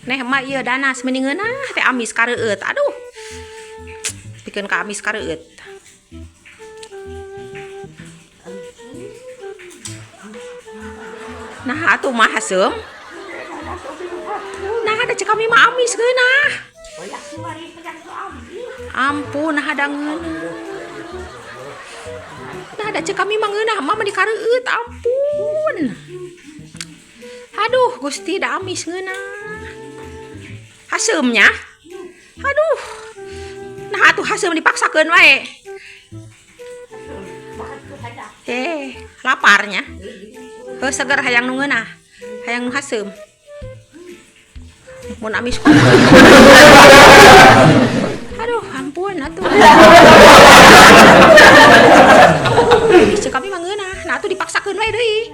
Neh emak ieu danas mendingan teh amis kareueut. Aduh. Bikin ka amis kareueut. Nah atuh mah haseum. Nah ada cek kami mah amis geunah. Ampun nah ada ngeunah. Nah ada cek kami mah ngeunah mah di kareueut ampun. Aduh Gusti da amis ngeunah. Haseumnya. Aduh. Nah atuh haseum dipaksakeun wae. Laparnya. Heuh seger hayang nu ngeunah. Hayang nu haseum. Mun amis kumaha. Aduh, ampun atuh. Cek kami mah ngeunah. Nah atuh dipaksakeun wae deui.